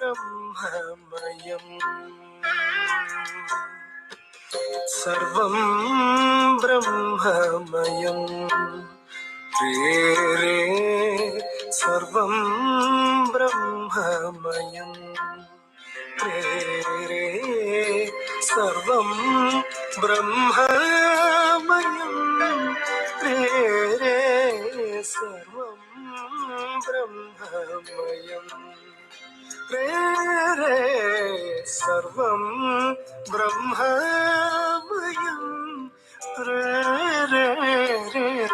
ब्रह्ममयं सर्वं ब्रह्ममयं रे सर्वं ब्रह्ममयं रे सर्वं ब्रह्ममयं रे सर्वं ब्रह्ममयं रे सर्वं ब्रह्ममयं रे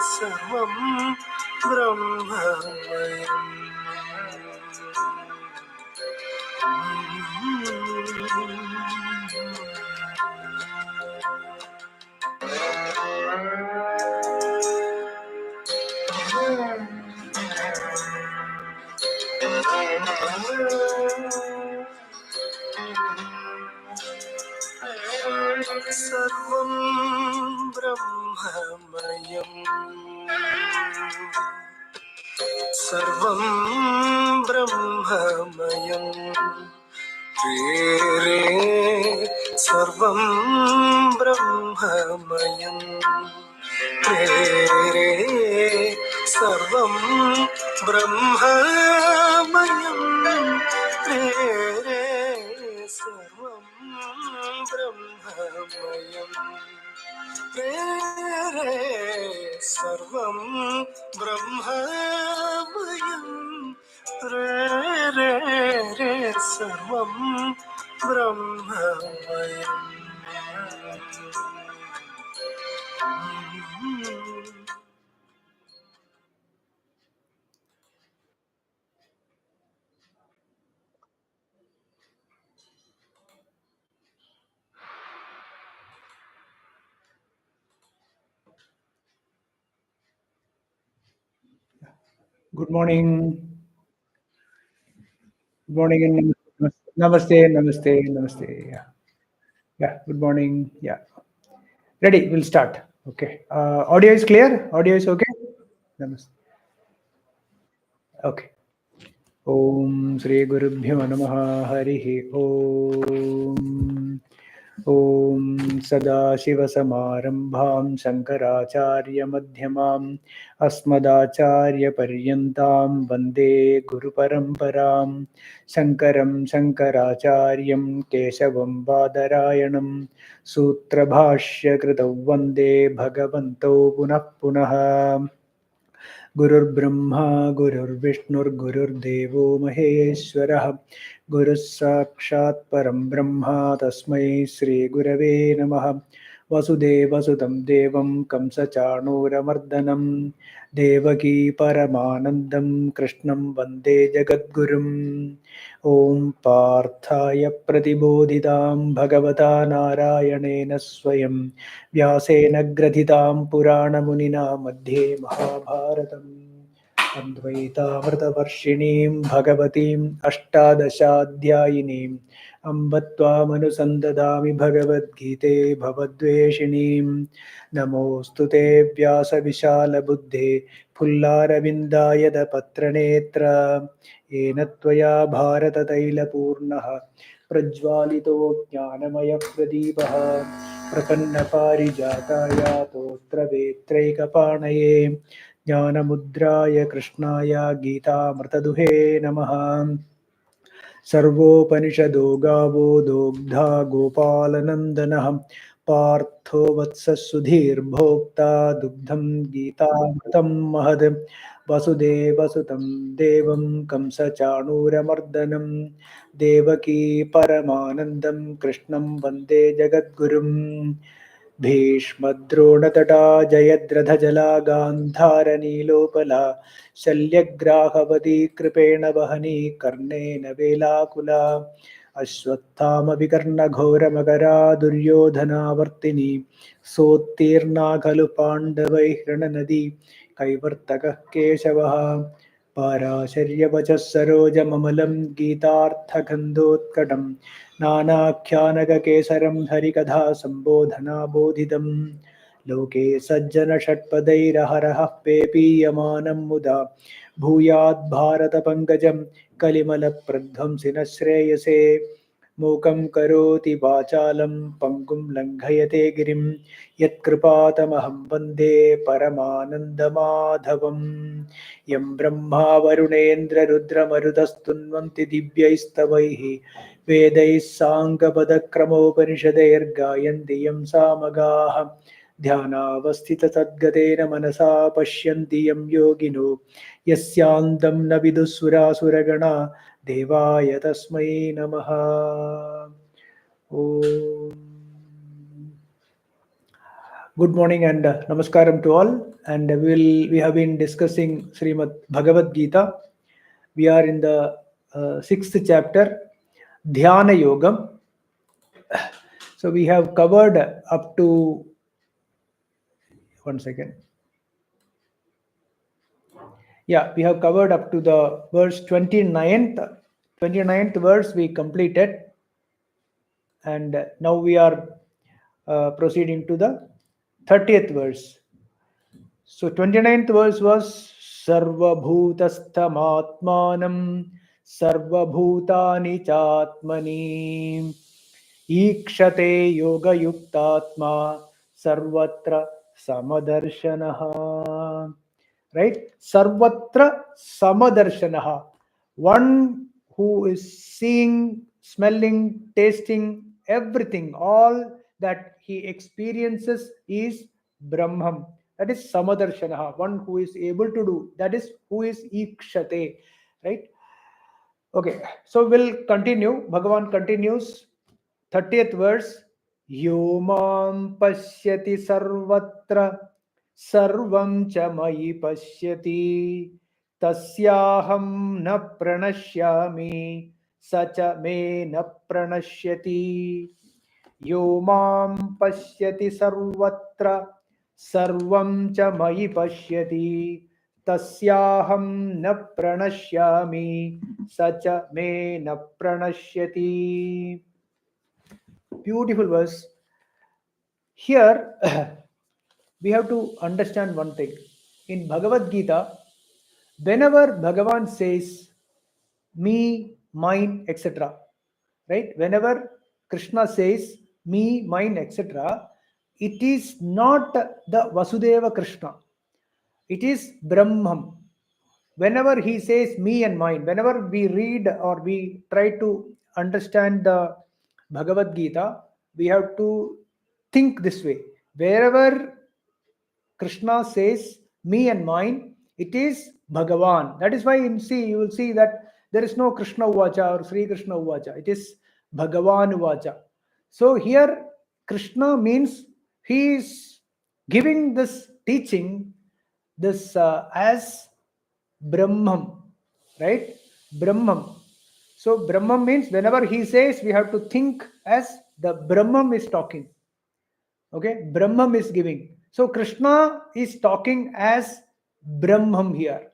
सर्वं ब्रह्ममयम् सर्वं ब्रह्ममयं सर्वं ब्रह्ममयं रे सर्वं ब्रह्ममयं रे सर्वं ब्रह्ममयं रे सर्वं ब्रह्ममयं रे सर्वं ब्रह्ममयं रे सर्वं ब्रह्ममयम्. Good morning. Good morning and namaste, namaste, namaste. Yeah. Good morning. Yeah. Ready? We'll start. Okay. Audio is clear? Audio is okay? Namaste. Okay. Om Sri Gurubhyo Namaha Harihi Om. Om Sadashivasamarambham Shankaracharya Madhyamam Asmadacharya Paryantam Vande Guru Paramparam Shankaram Shankaracharyam Keshavam Badarayanam Sutra Bhashya Kritav Vande Bhagavanto Punah Punah Gurur Brahma Gurur Vishnur Gurur Devo Maheshwarah Guru Sakshat Param Brahma Tasmai Sri Gurave Namaha Vasudeva Sudam Devam Kamsa Chanuramardanam Devaki Paramanandam Krishnam Vande Jagadgurum Om Parthaya Pratibodhidam Bhagavata Narayanena Swayam Vyasena Gradhitam Purana Munina Madhye Mahabharatam Advaitavrtavarshinim Bhagavatim Ashtadashadhyayinim Ambatvamanusandatami Bhagavad Gite Bhavadveshinim Namostute Vyasa Vishala Buddhe Pullaravindayada Patranetra Enatvaya Bharata Taila Purnaha Prajvalito Jnanamaya Pradipaha Prapanna Parijataya Totra Vetraikapanaya Jnanamudraya Krishnaya Gita Mrtaduhe Namaha Sarvopanishado Gavo Dogdha Gopalanandanah Partho Vatsa Sudhir Bhokta Dugdham Gita Mrtam Mahad Vasudeva Sutam Devam Kamsa Chanuramardanam Devaki Paramanandam Krishnam Vande Jagadgurum Bhishmadronatata Jayadratha Gandhara Nilopala Shalyagrahavathi Kripena Vahani Karnena Velakula Ashwathama Vikarna Ghora Magara Duryodhana Vartini Sotirna Khalu Pandavai Hrananadi Kaivartaka Keshavaha Parasharya Vachas Saroja Mamalam Gitartha Gandhotkadam Nanakyanaka Kesaram Harikadha Sambodhana Bodhidam Loke Sajjana Shatpadairaharaha Pepiyamanam Muda Bhuyad Bharata Pankajam कलिमलप्रध्वंसिनः श्रेयसे मूकं करोति वाचालं पङ्गुं लङ्घयते गिरिं यत्कृपातमहं वन्दे परमानन्दमाधवम् यं ब्रह्मा वरुणेन्द्ररुद्रमरुतस्तुन्वन्ति दिव्यैस्तवैः वेदैः साङ्गपदक्रमोपनिषदैर्गायन्ति यं सामगाः ध्यानावस्थिततद्गतेन मनसा पश्यन्ति यं योगिनो यस्यान्तं न विदुःसुरासुरगणा देवाय तस्मै नमः. Good morning and namaskaram to all. And we have been discussing Srimad Bhagavad Gita. We are in the 6th chapter, Dhyana Yogam. So we have covered up to, one second. Yeah, we have covered up to the verse 29th. 29th verse we completed. And now we are proceeding to the 30th verse. So 29th verse was Sarva Bhutasthamaatmanam Sarva Bhutani Chatmani Ikshate Yoga Yuktatma Sarvatra Samadarshanaha. Right? Sarvatra Samadarshanaha. One who is seeing, smelling, tasting, everything, all that he experiences is Brahman. That is Samadarshanaha, one who is able to do. That is who is Ikshate. Right? Okay, so we'll continue. Bhagavan continues. 30th verse. Yomam pashyati sarvatra sarvam cha mayi pashyati tasyaham na pranashyami sacha me na pranashyati. Yomam pashyati sarvatra sarvam cha mayi pashyati tasyaham na pranashyami sacha me na pranashyati. Beautiful verse. Here we have to understand one thing. In Bhagavad Gita, whenever Bhagavan says me, mine, etc., right? Whenever Krishna says me, mine, etc., it is not the Vasudeva Krishna. It is Brahman. Whenever he says me and mine, whenever we read or we try to understand the Bhagavad Gita, we have to think this way. Wherever Krishna says me and mine, it is Bhagavan. That is why you will see that there is no Krishna Uvacha or Sri Krishna Uvacha. It is Bhagavan Uvacha. So here Krishna means he is giving this teaching, this as Brahman, right? Brahman. So Brahman means whenever he says, we have to think as the Brahman is talking. Okay, Brahman is giving. So Krishna is talking as Brahman here,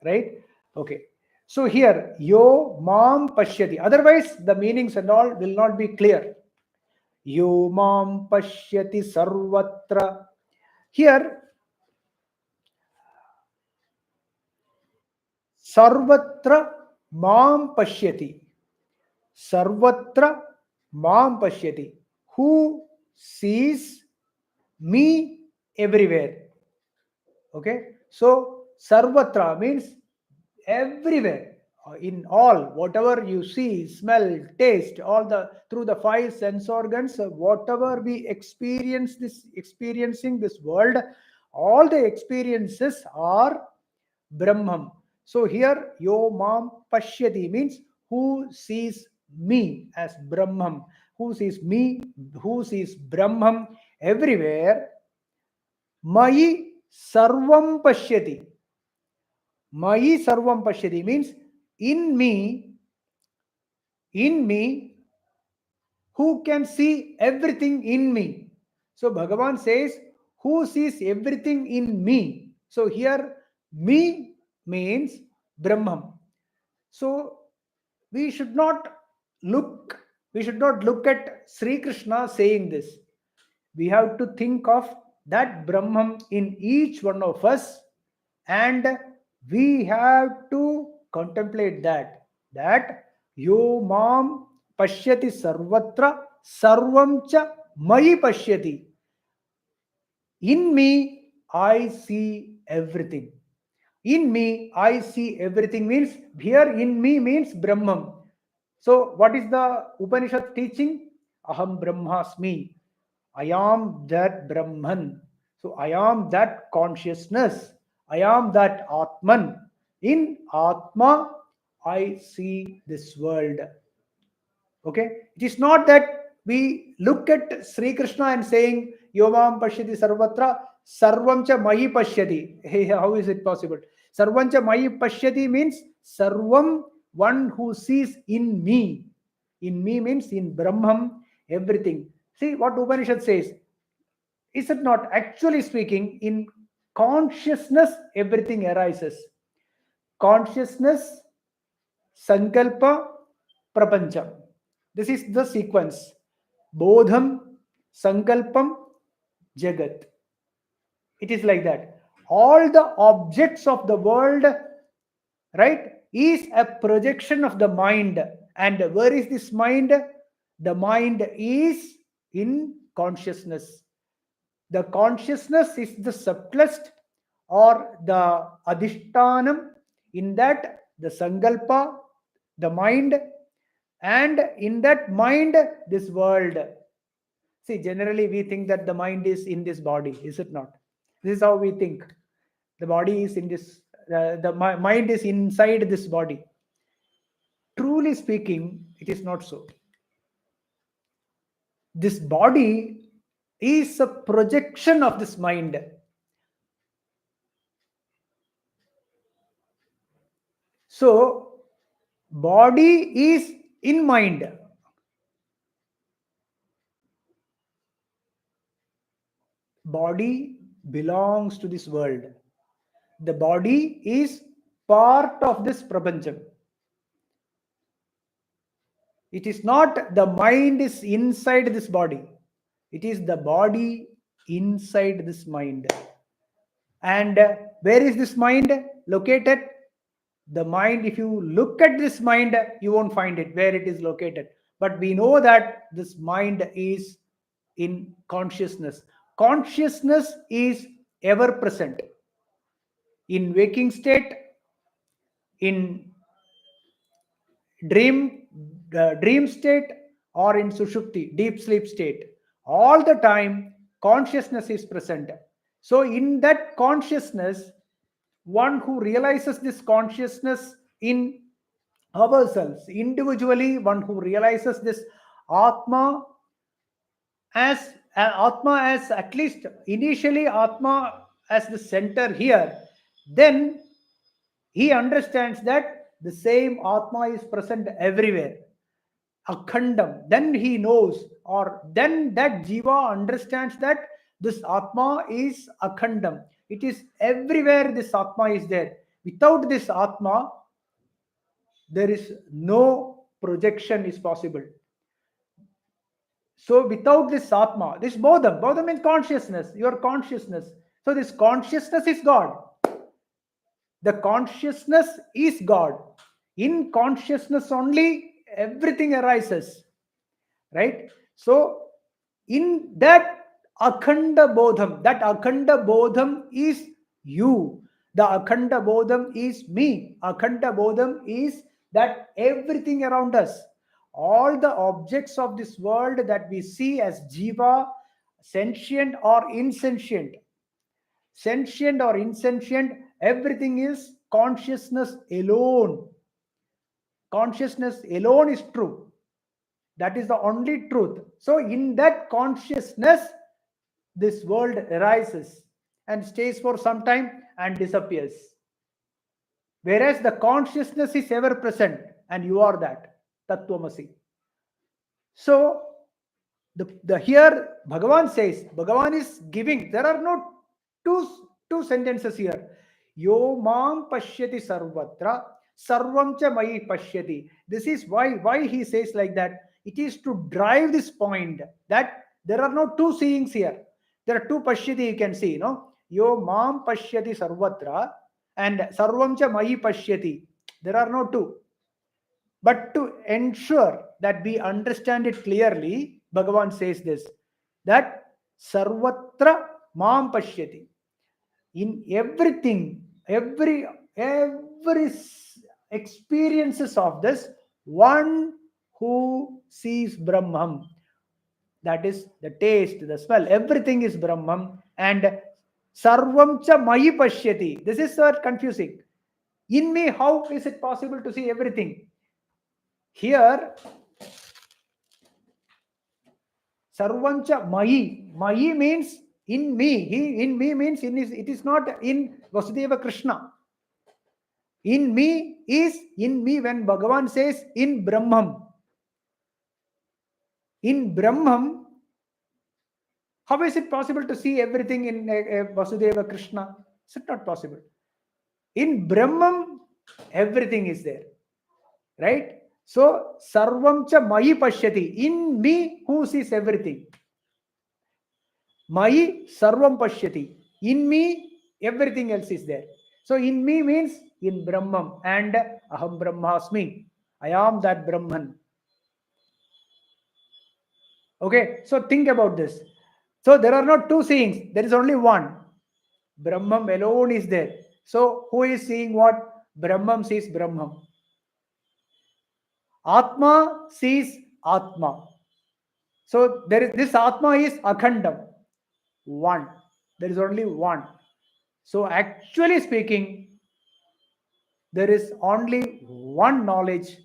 right? Okay. So here, yo mam pashyati. Otherwise, the meanings and all will not be clear. Yo mam pashyati sarvatra. Here, sarvatra mam pashyati. Sarvatra mam pashyati. Who sees me everywhere? Okay, so sarvatra means everywhere, in all, whatever you see, smell, taste, all the through the five sense organs, whatever we experiencing this world, all the experiences are Brahman. So here yo mam pashyati means who sees me as Brahman, who sees me, who sees Brahman everywhere. Mayi sarvam pashyati. Mayi sarvam pashyati means in me, who can see everything in me. So Bhagavan says, who sees everything in me. So here me means Brahman. So we should not look at Sri Krishna saying this. We have to think of that Brahman in each one of us, and we have to contemplate that. that yo mam pashyati sarvatra sarvam cha mayi pashyati. In me, I see everything. In me, I see everything means here in me means Brahman. So, what is the Upanishad teaching? Aham Brahmasmi. I am that Brahman. So, I am that consciousness. I am that Atman. In Atma, I see this world. Okay, it is not that we look at Sri Krishna and saying Yomam Pashyati Sarvatra Sarvam cha Mahi Pashyati. Hey, how is it possible? Sarvam cha Mahi Pashyati means Sarvam, one who sees in me. In me means in Brahman, everything. See what Upanishad says. Is it not? Actually speaking, in consciousness, everything arises. Consciousness, Sankalpa, Prapancham. This is the sequence. Bodham, Sankalpam, Jagat. It is like that. All the objects of the world, right, is a projection of the mind. And where is this mind? The mind is in consciousness. The consciousness is the subtlest or the adhishtanam. In that, the sankalpa, the mind, and in that mind, this world. See, generally we think that the mind is in this body, is it not? This is how we think. The body is in this, mind is inside this body. Truly speaking, it is not so. This body is a projection of this mind. So, body is in mind. Body belongs to this world. The body is part of this prapancham. It is not the mind is inside this body. It is the body inside this mind. And where is this mind located? The mind, if you look at this mind, you won't find it where it is located. But we know that this mind is in consciousness. Consciousness is ever present. In waking state, in dream state, or in sushupti, deep sleep state, all the time consciousness is present. So in that consciousness, one who realizes this consciousness in ourselves individually, one who realizes this atma as at least initially atma as the center here, then he understands that the same atma is present everywhere, akhandam. Then he knows, or then that jiva understands that this atma is akhandam. It is everywhere, this atma is there. Without this atma, there is no projection is possible. So without this atma, this bodham means consciousness, your consciousness. So this consciousness is God. The consciousness is God. In consciousness only everything arises, right? So in that akhanda bodham is you. The akhanda bodham is me. Akhanda bodham is that everything around us, all the objects of this world that we see as jiva, sentient or insentient, everything is consciousness alone. Consciousness alone is true. That is the only truth. So in that consciousness, this world arises and stays for some time and disappears. Whereas the consciousness is ever present, and you are that Tattvamasi. So the here Bhagavan says, Bhagavan is giving. There are no two sentences here. Yo mam pashyati sarvatra sarvam cha mayi pashyati. This is why he says like that. It is to drive this point that there are no two seeings here. There are two pashyati you can see, no? Yo mam pashyati sarvatra and sarvam cha mayi pashyati. There are no two. But to ensure that we understand it clearly, Bhagavan says this, that sarvatra mam pashyati. In everything, every experiences of this, one who sees Brahman, that is the taste, the smell, everything is Brahman, and sarvam cha mayi pashyati. This is so confusing. In me, how is it possible to see everything? Here, sarvancha mayi. Mayi means in me. In me means it is not in Vasudeva Krishna. In me is in me when Bhagavan says in Brahman. In Brahman, how is it possible to see everything in Vasudeva Krishna? It's not possible. In Brahman, everything is there. Right? So, sarvam cha mayi pashyati. In me, who sees everything? Mayi sarvam pashyati. In me, everything else is there. So, in me means in Brahman, and aham brahmasmi. I am that Brahman. Okay, so think about this. So, there are not two seeings, there is only one. Brahman alone is there. So, who is seeing what? Brahman sees Brahman. Atma sees Atma. So there is this Atma is Akhandam, one. There is only one. So actually speaking, there is only one knowledge.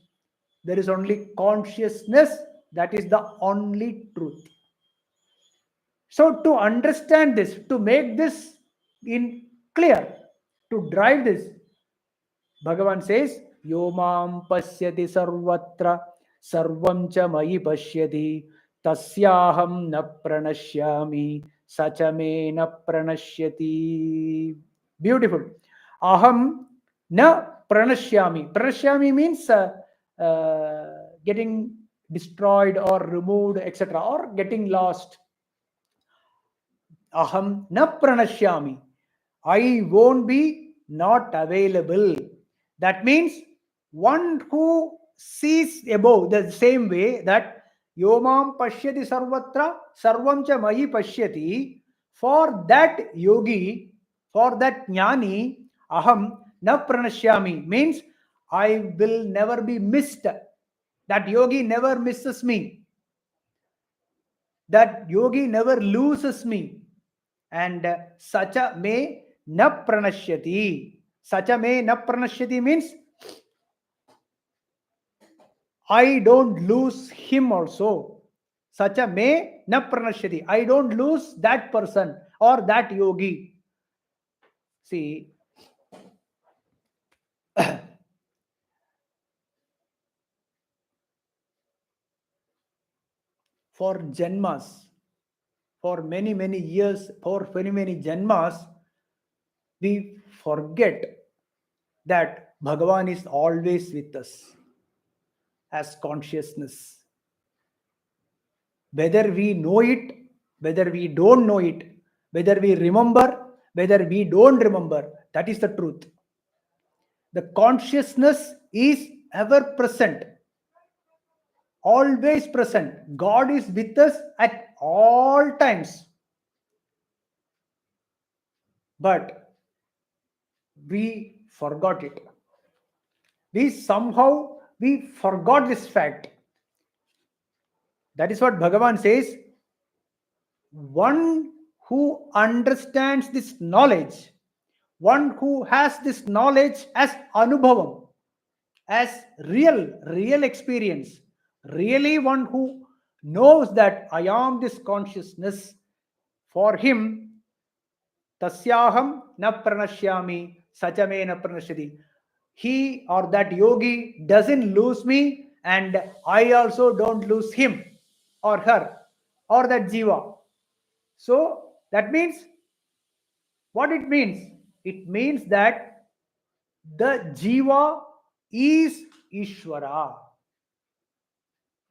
There is only consciousness. That is the only truth. So to understand this, to make this in clear, to drive this, Bhagavan says, Yomam pasyati sarvatra sarvam cha mayi pashyati tasyaham na pranashyami sachame na pranashyati. Beautiful. Aham na pranashyami. Pranashyami means getting destroyed or removed, etc., or getting lost. Aham na pranashyami. I won't be not available. That means one who sees above, the same way that Yomam pashyati sarvatra sarvam cha mayi pashyati. For that yogi, for that jnani, aham na pranashyami means I will never be missed. That yogi never misses me. That yogi never loses me. And sacha me na pranashyati. Sacha me na pranashyati means I don't lose him also. Sacha me na pranashyati. I don't lose that person or that yogi. See, for janmas, for many, many years, for many janmas, we forget that Bhagavan is always with us as consciousness. Whether we know it, whether we don't know it, whether we remember, whether we don't remember, that is the truth. The consciousness is ever present, always present. God is with us at all times. But we forgot it. We forgot this fact. That is what Bhagavan says. One who understands this knowledge, one who has this knowledge as anubhavam, as real experience, really one who knows that I am this consciousness, for him, tasyaham na pranashyami sachame na pranashyati. He or that yogi doesn't lose me, and I also don't lose him or her or that jiva. So that means what it means? It means that the jiva is Ishvara.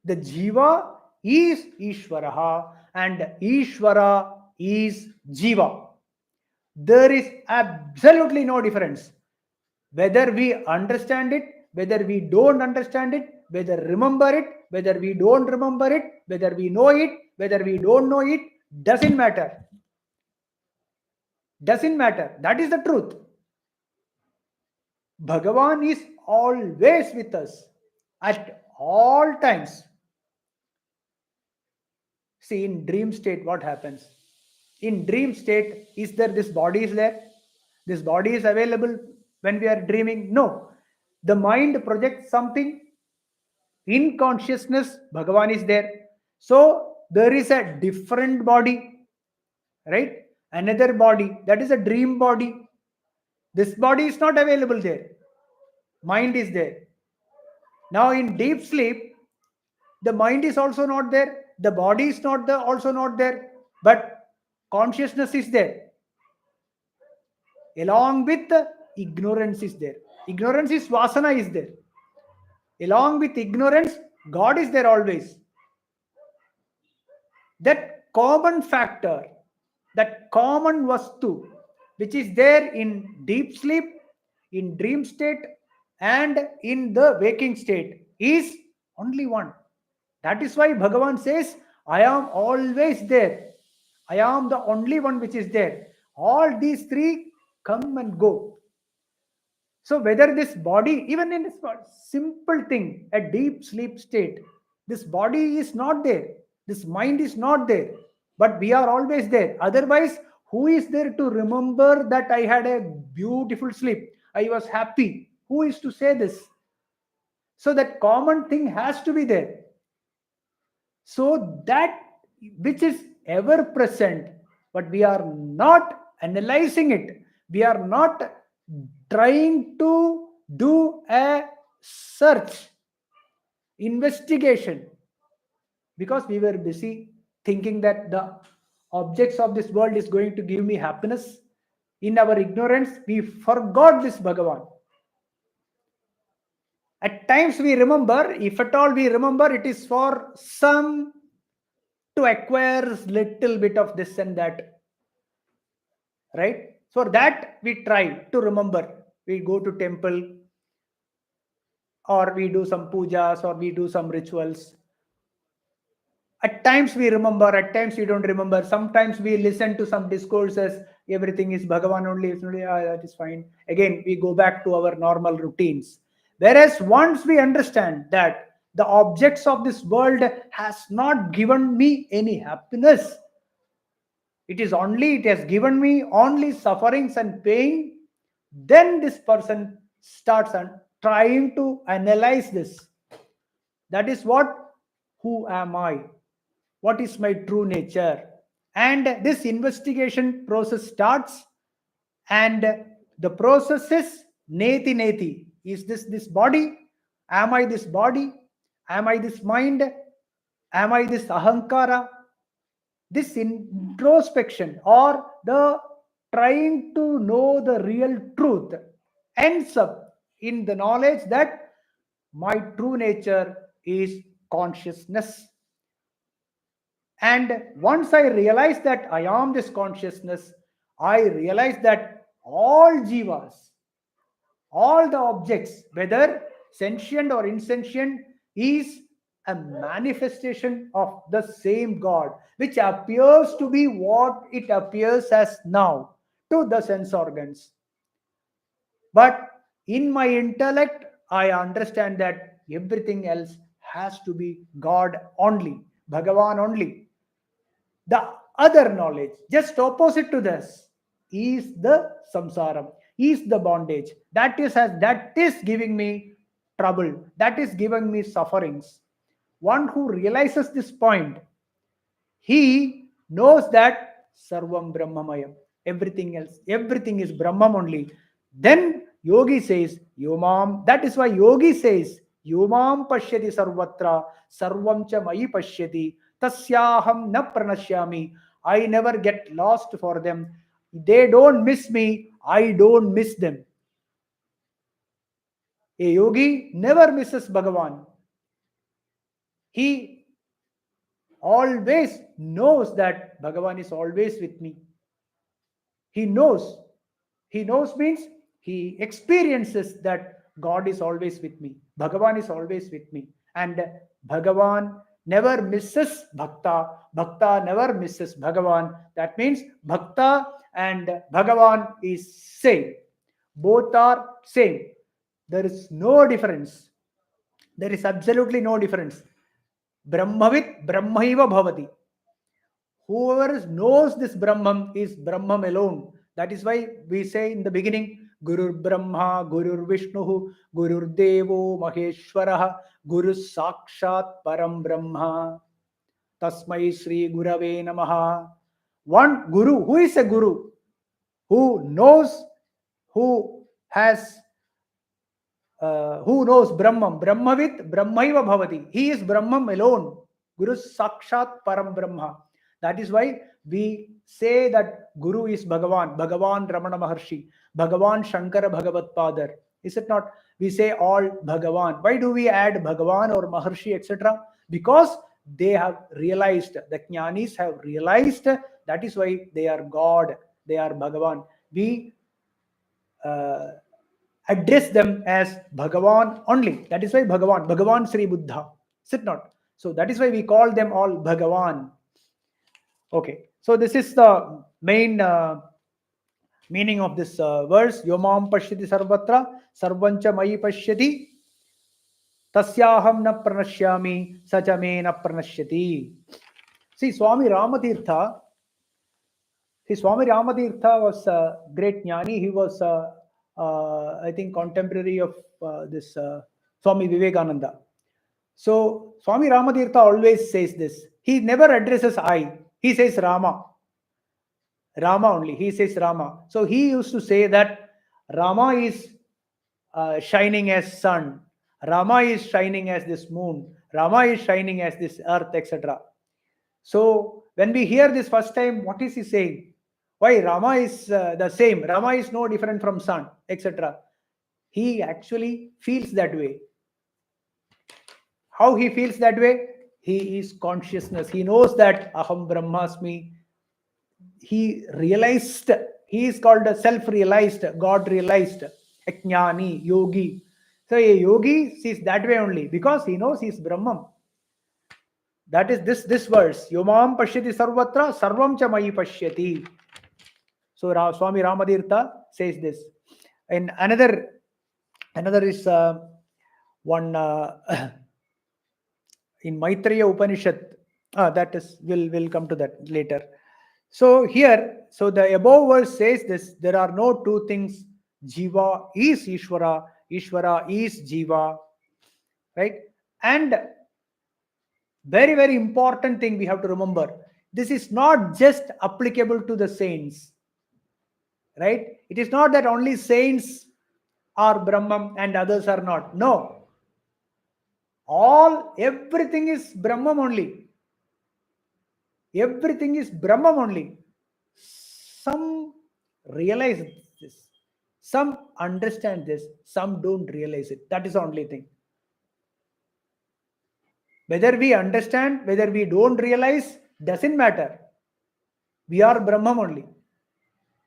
The jiva is Ishvara and Ishvara is jiva. There is absolutely no difference. Whether we understand it, whether we don't understand it, whether remember it, whether we don't remember it, whether we know it, whether we don't know it, doesn't matter. Doesn't matter. That is the truth. Bhagavan is always with us at all times. See, in dream state, what happens? In dream state, is there this body is there? This body is available when we are dreaming? No. The mind projects something. In consciousness, Bhagavan is there. So there is a different body, right? Another body, that is a dream body. This body is not available there. Mind is there. Now in deep sleep, the mind is also not there. The body is not there, also not there. But consciousness is there. Along with ignorance is there. Ignorance is vasana is there. Along with ignorance, God is there always. That common factor, that common vastu, which is there in deep sleep, in dream state, and in the waking state, is only one. That is why Bhagavan says, I am always there. I am the only one which is there. All these three come and go. So whether this body, even in this simple thing, a deep sleep state, this body is not there. This mind is not there. But we are always there. Otherwise, who is there to remember that I had a beautiful sleep? I was happy. Who is to say this? So that common thing has to be there. So that which is ever present, but we are not analyzing it. We are not trying to do a search, investigation, because we were busy thinking that the objects of this world is going to give me happiness. In our ignorance, we forgot this Bhagavan. At times we remember, if at all we remember, it is for some to acquire little bit of this and that, right? For that we try to remember. We go to temple, or we do some pujas, or we do some rituals. At times we remember, at times we don't remember. Sometimes we listen to some discourses, everything is Bhagavan only, it's only, that is fine. Again, we go back to our normal routines. Whereas once we understand that the objects of this world has not given me any happiness, it has given me only sufferings and pain, then this person starts trying to analyze this. That is what, who am I? What is my true nature? And this investigation process starts, and the process is neti neti. Is this body? Am I this body? Am I this mind? Am I this ahankara? This introspection, or the trying to know the real truth, ends up in the knowledge that my true nature is consciousness. And once I realize that I am this consciousness, I realize that all jivas, all the objects, whether sentient or insentient, is a manifestation of the same God, which appears to be what it appears as now to the sense organs. But in my intellect, I understand that everything else has to be God only, Bhagavan only. The other knowledge, just opposite to this, is the samsaram, is the bondage. That is giving me trouble. That is giving me sufferings. One who realizes this point, he knows that sarvam brahmamayam. Everything else, everything is Brahman only. Then yogi says, Yomam. That is why yogi says, Yomam pashyati sarvatra, sarvam cha mayi pashyati, tasyaham na pranashyami. I never get lost for them. They don't miss me, I don't miss them. A yogi never misses Bhagavan. He always knows that Bhagavan is always with me. He knows. He knows means he experiences that God is always with me. Bhagavan is always with me. And Bhagavan never misses Bhakta. Bhakta never misses Bhagavan. That means Bhakta and Bhagavan is same. Both are same. There is no difference. There is absolutely no difference. Brahmavit Brahmaiva Bhavati. Whoever knows this Brahman is Brahman alone. That is why we say in the beginning, Guru Brahma, Guru Vishnu, Guru Devo Maheshwara, Guru Sakshat Param Brahma. Tasmai Sri Gurave Namaha. One Guru. Who is a Guru? Who knows, who has, who knows Brahman? Brahmavit Brahmaiva Bhavati. He is Brahman alone. Guru Sakshat Param Brahma. That is why we say that Guru is Bhagavan, Bhagavan Ramana Maharshi, Bhagavan Shankara Bhagavat Padar. Is it not? We say all Bhagavan. Why do we add Bhagavan or Maharshi, etc.? Because they have realized, the Jnanis have realized, that is why they are God, they are Bhagavan. We address them as Bhagavan only. That is why Bhagavan Sri Buddha. Is it not? So that is why we call them all Bhagavan. Okay, so this is the main meaning of this verse. Yomam pashyati sarvatra sarvancha mai pashyati tasyaham na pranashyami sacha me na pranashyati. See, Swami Ramatirtha was a great jnani. He was, I think, contemporary of this Swami Vivekananda. So Swami Ramatirtha always says this. He never addresses I. He says Rama. Rama only. He says Rama. So he used to say that Rama is shining as sun. Rama is shining as this moon. Rama is shining as this earth, etc. So when we hear this first time, what is he saying? Why Rama is the same? Rama is no different from sun, etc. He actually feels that way. How he feels that way? He is consciousness. He knows that Aham Brahmasmi. He realized, he is called a self-realized, God-realized, a jnani, yogi. So a yogi sees that way only because he knows he is Brahman. That is this verse. Yomam pashyati sarvatra sarvam cha mayi pashyati. So Swami Ramatirtha says this. And another is one in Maitreya Upanishad. That is, we'll come to that later. So here, so the above verse says this: there are no two things. Jiva is Ishvara, Ishvara is Jiva, right? And very, very important thing we have to remember: this is not just applicable to the saints, right? It is not that only saints are Brahman and others are not. No. Everything is Brahman only. Everything is Brahman only. Some realize this. Some understand this. Some don't realize it. That is the only thing. Whether we understand, whether we don't realize, doesn't matter. We are Brahman only.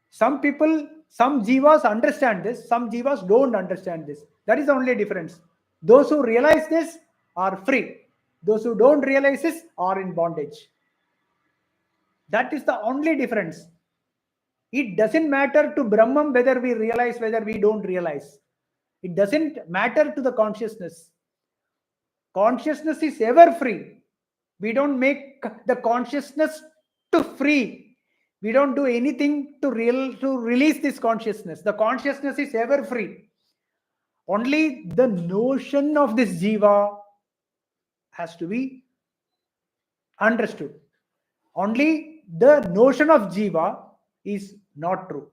Some people, some jivas understand this. Some jivas don't understand this. That is the only difference. Those who realize this are free. Those who don't realize this are in bondage. That is the only difference. It doesn't matter to Brahman whether we realize, whether we don't realize. It doesn't matter to the consciousness. Consciousness is ever free. We don't make the consciousness to free. We don't do anything to release this consciousness. The consciousness is ever free. Only the notion of this jiva has to be understood. Only the notion of jiva is not true.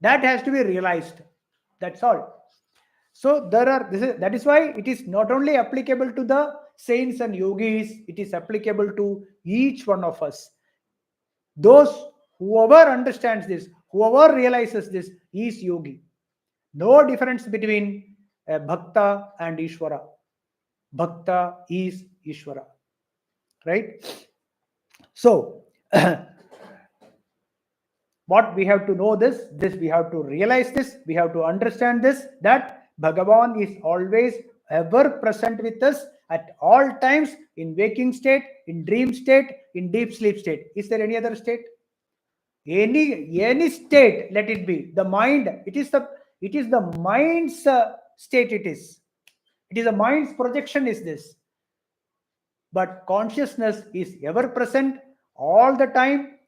That has to be realized. That's all. So that is why it is not only applicable to the saints and yogis, it is applicable to each one of us. Whoever understands this, whoever realizes this is yogi. No difference between Bhakta and Ishvara. Bhakta is Ishvara. Right? So, what we have to know this we have to realize this, we have to understand this, that Bhagavan is always ever present with us at all times, in waking state, in dream state, in deep sleep state. Is there any other state? Any state, let it be. The mind, it is the mind's state. It is a mind's projection is this. But consciousness is ever present all the time,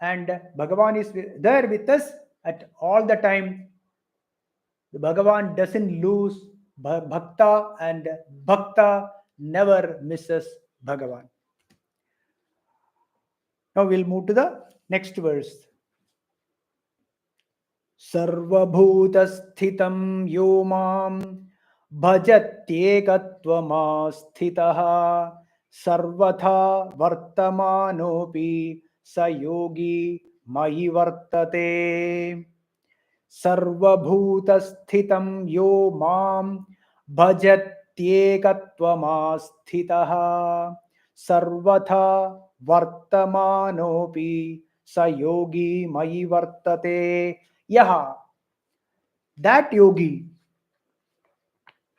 and Bhagavan is there with us at all the time. The Bhagavan doesn't lose bhakta, and bhakta never misses Bhagavan. Now we'll move to the next verse. Sarvabhutassthitam yo mam bhajatyekatvamasthitah sarvatha vartamanopi sa yogi mahi vartate. Sarvabhutassthitam yo mam bhajatyekatvamasthitah sarvatha vartamanopi sa yogi mahi vartate. Yaha, that yogi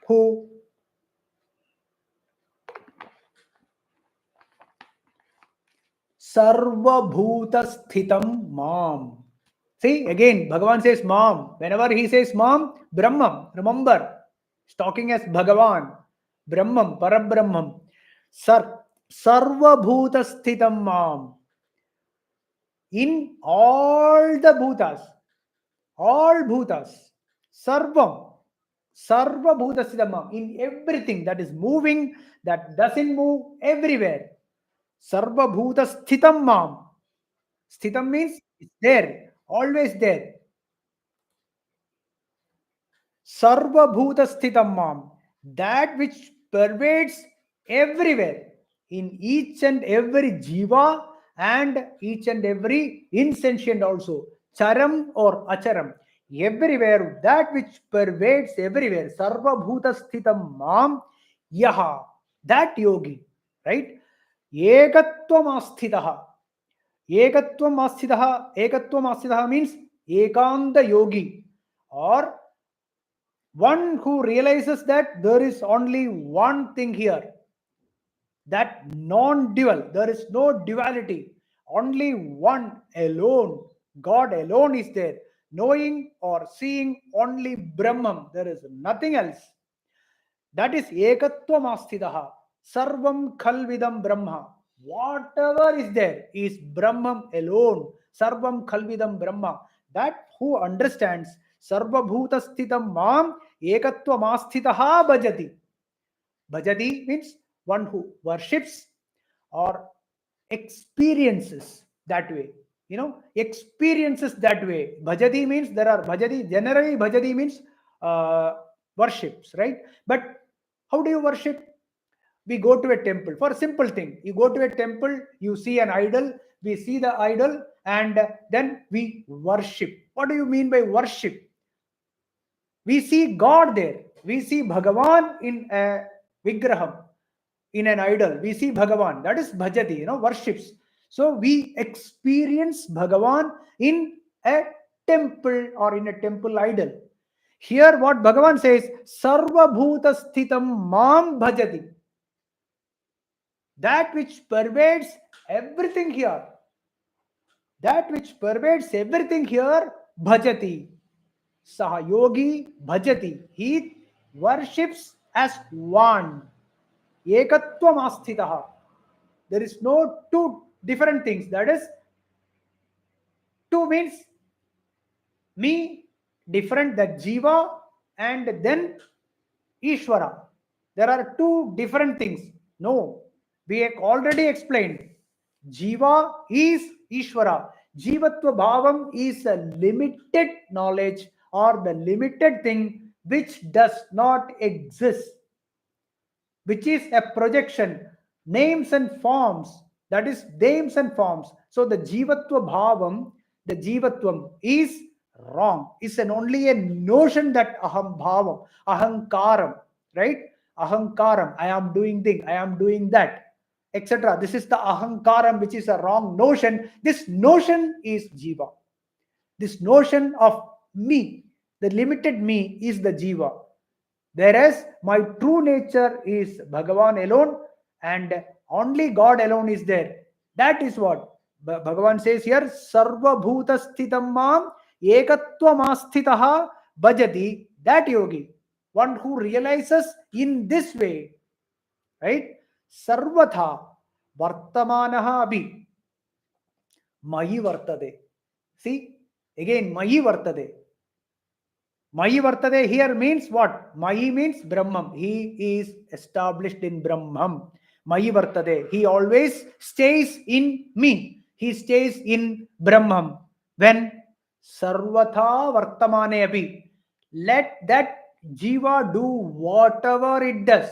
who sarvabhutassthitam mam. See, again, Bhagavan says Mam. Whenever he says Mam, Brahmam, remember, he's talking as Bhagavan, Brahmam, Parabrahmam. Sarvabhutassthitam Mam. In all the bhutas, Sarvam, Sarvabhutassthitam Mam. In everything that is moving, that doesn't move, everywhere. Sarvabhutassthitam Mam. Sthitam means it's there, always there. Sarvabhutassthitam Mam, that which pervades everywhere, in each and every jiva and each and every insentient also, charam or acharam, everywhere, that which pervades everywhere. Sarvabhutassthitam Mam, yaha, that yogi, right? Ekatvam asthitaha means ekanta yogi, or one who realizes that there is only one thing here, that non-dual, there is no duality, only one alone, God alone is there, knowing or seeing only Brahman, there is nothing else. That is ekatvam asthitaha, sarvam khalvidam brahma. Whatever is there is Brahman alone, sarvam khalvidam brahma. That who understands sarvabhutassthitam mam ekatvam asthitaha bhajati. Bhajati means one who worships or experiences that way. Experiences that way. Bhajati means there are bhajati. Generally, bhajati means worships, right? But how do you worship? We go to a temple for a simple thing. You go to a temple, you see an idol, we see the idol, and then we worship. What do you mean by worship? We see God there. We see Bhagavan in a vigraham, in an idol. We see Bhagavan. That is bhajati, worships. So we experience Bhagavan in a temple or in a temple idol. Here what Bhagavan says, sarvabhutassthitam mam bhajati. That which pervades everything here. That which pervades everything here, bhajati. Saha yogi bhajati. He worships as one. Ekatvam asthitaha. There is no two different things. That is, two means me, different, that jiva, and then Ishvara. There are two different things. No, we have already explained. Jiva is Ishvara. Jivatva bhavam is a limited knowledge or the limited thing which does not exist, which is a projection, names and forms. That is names and forms. So the jivatva bhavam, the jivatvam is wrong. It's only a notion that aham bhavam, ahankaram, right? Ahankaram, I am doing thing, I am doing that, etc. This is the ahankaram, which is a wrong notion. This notion is jiva. This notion of me, the limited me, is the jiva. Whereas my true nature is Bhagavan alone, and only God alone is there. That is what Bhagavan says here, Sarva Bhuta Sthitam Mam Ekatvamasthitaha Bhajati. That yogi, one who realizes in this way, right? Sarvatha Vartamanaha Abhi Mahi Vartade. See, again, Mahi Vartade. Mahi Vartade here means what? Mahi means Brahman. He is established in Brahman. Mahi Vartade. He always stays in me. He stays in Brahman. When Sarvatha Vartamane Api. Let that Jiva do whatever it does.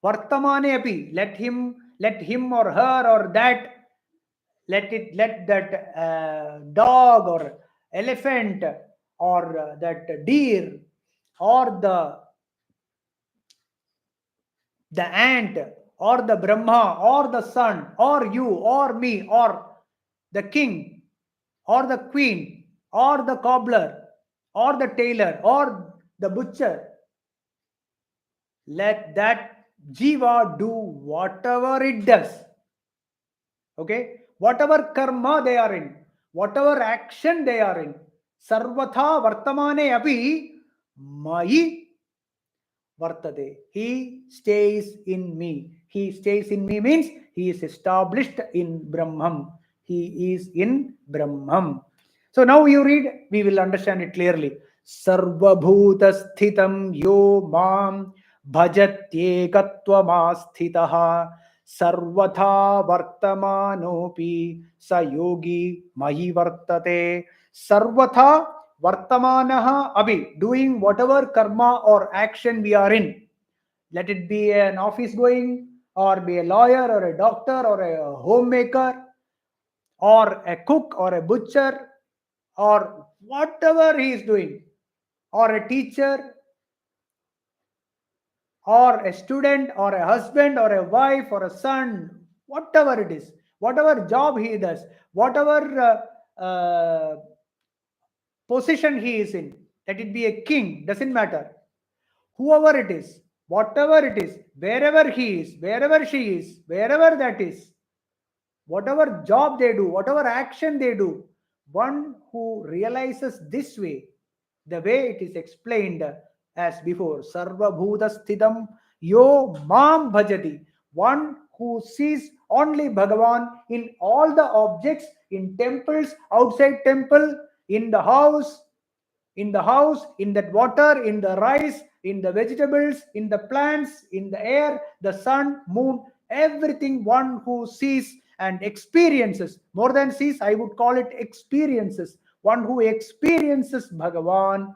Vartamane Api. Let him or her or that, let that dog or elephant or that deer or the ant or the Brahma or the sun or you or me or the king or the queen or the cobbler or the tailor or the butcher, let that jiva do whatever it does. Okay, whatever karma they are in, whatever action they are in, sarvatha vartamane api mai vartade. He stays in me. He stays in me means he is established in Brahman. He is in Brahman. So now you read, we will understand it clearly. Sarvabhuta sthitam yo mam bhajatyekatvamasthitaha sarvatha vartamanopi sa yogi mahi vartate. Sarvatha vartamanaha abhi, doing whatever karma or action we are in. Let it be an office going, or be a lawyer, or a doctor, or a homemaker, or a cook, or a butcher, or whatever he is doing, or a teacher, or a student, or a husband, or a wife, or a son, whatever it is, whatever job he does, whatever position he is in, let it be a king, doesn't matter. Whoever it is, whatever it is, wherever he is, wherever she is, wherever that is, whatever job they do, whatever action they do, one who realizes this way, the way it is explained as before, Sarva Bhuta Sthidam Yo Mam Bhajati, one who sees only Bhagavan in all the objects, in temples, outside temple, in the house, in that water, in the rice, in the vegetables, in the plants, in the air, the sun, moon, everything, one who sees and experiences. More than sees, I would call it experiences. One who experiences Bhagavan,